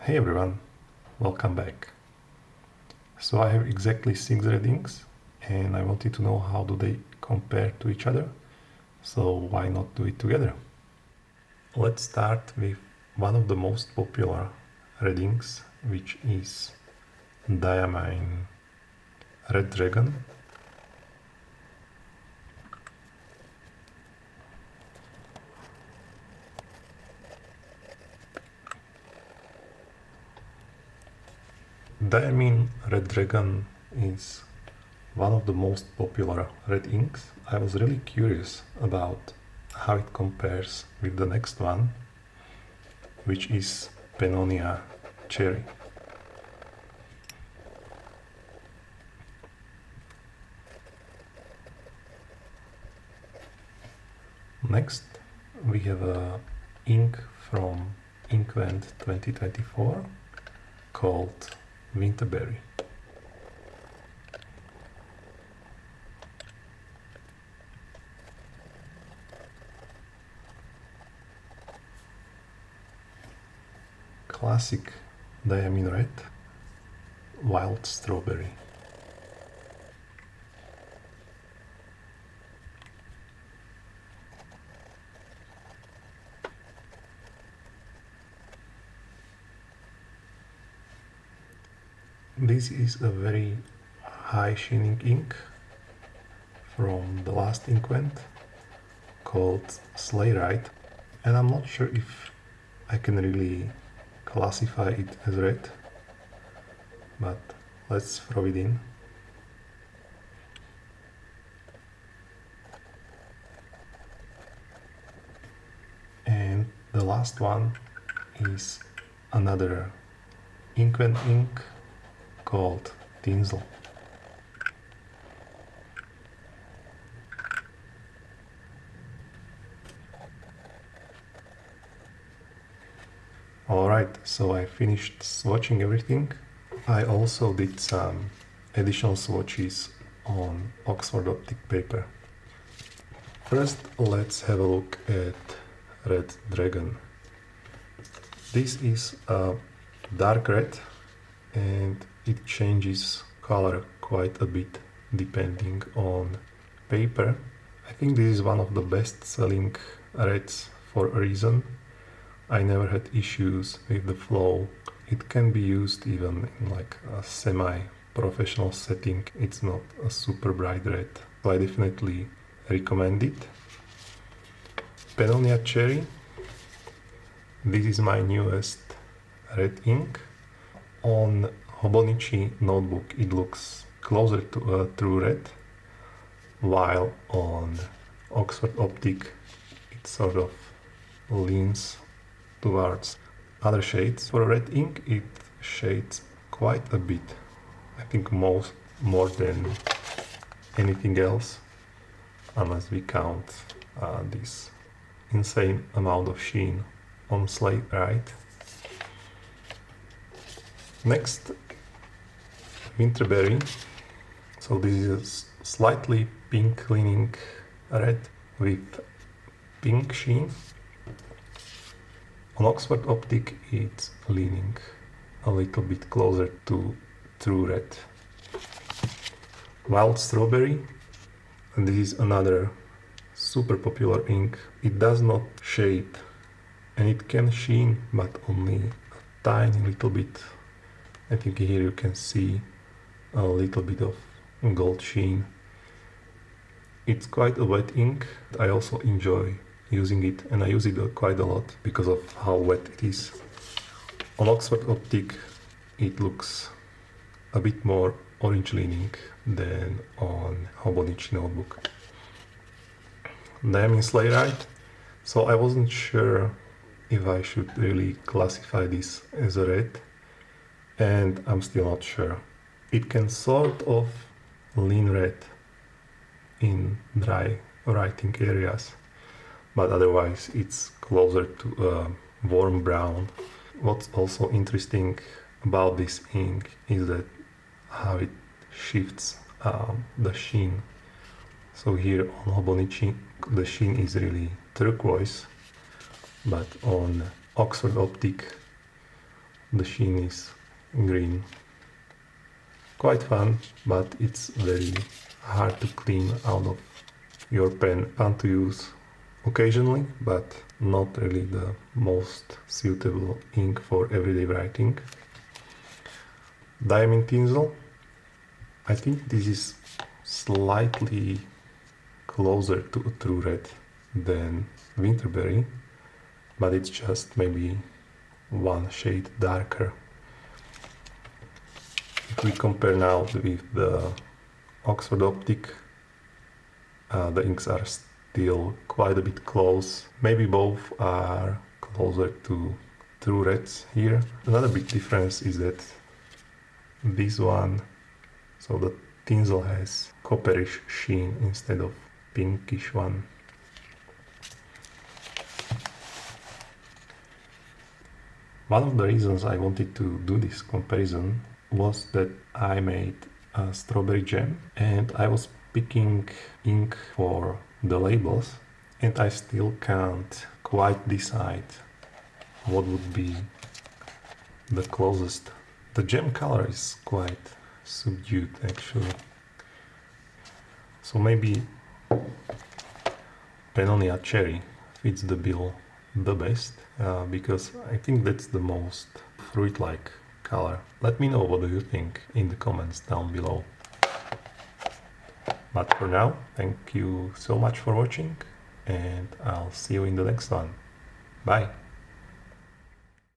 Hey everyone, welcome back. So I have exactly 6 red inks and I wanted to know how do they compare to each other, so why not do it together? Let's start with one of the most popular red inks, which is Diamine Red Dragon. Diamine Red Dragon is one of the most popular red inks. I was really curious about how it compares with the next one, which is Pennonia Cherry. Next, we have a ink from Inkvent 2024 called Winterberry. Classic Diamine Red, Wild Strawberry. This is a very high shining ink from the last Inkvent called Sleigh Ride, and I'm not sure if I can really classify it as red, but let's throw it in. And the last one is another Inkvent ink called Tinsel. Alright, so I finished swatching everything. I also did some additional swatches on Oxford optic paper. First, let's have a look at Red Dragon. This is a dark red and it changes color quite a bit depending on paper. I think this is one of the best selling reds for a reason. I never had issues with the flow. It can be used even in like a semi-professional setting. It's not a super bright red, so I definitely recommend it. Pennonia Cherry. This is my newest red ink. On Hobonichi notebook it looks closer to a true red, while on Oxford Optic it sort of leans towards other shades. For red ink it shades quite a bit, I think more than anything else, unless we count this insane amount of sheen on Sleigh Ride. Next, Winterberry. So this is a slightly pink leaning red with pink sheen. On Oxford Optic it's leaning a little bit closer to true red. Wild Strawberry, and this is another super popular ink. It does not shade and it can sheen, but only a tiny little bit. I think here you can see a little bit of gold sheen. It's quite a wet ink. I also enjoy using it, and I use it quite a lot because of how wet it is. On Oxford Optic it looks a bit more orange leaning than on Hobonichi notebook. Diamine Sleigh Ride. So I wasn't sure if I should really classify this as a red, and I'm still not sure. It can sort of lean red in dry writing areas, but otherwise it's closer to a warm brown. What's also interesting about this ink is that how it shifts the sheen. So here on Hobonichi the sheen is really turquoise, but on Oxford Optic the sheen is green. Quite fun, but it's very hard to clean out of your pen. Fun to use occasionally, but not really the most suitable ink for everyday writing. Diamine Tinsel. I think this is slightly closer to a true red than Winterberry, but it's just maybe one shade darker. If we compare now with the Oxford Optic, the inks are still quite a bit close. Maybe both are closer to true reds here. Another big difference is that this one, so the tinsel has copperish sheen instead of pinkish one. One of the reasons I wanted to do this comparison was that I made a strawberry jam and I was picking ink for the labels, and I still can't quite decide what would be the closest. The jam color is quite subdued actually, so maybe Pennonia Cherry fits the bill the best, because I think that's the most fruit-like color. Let me know what do you think in the comments down below. But for now, thank you so much for watching, and I'll see you in the next one. Bye!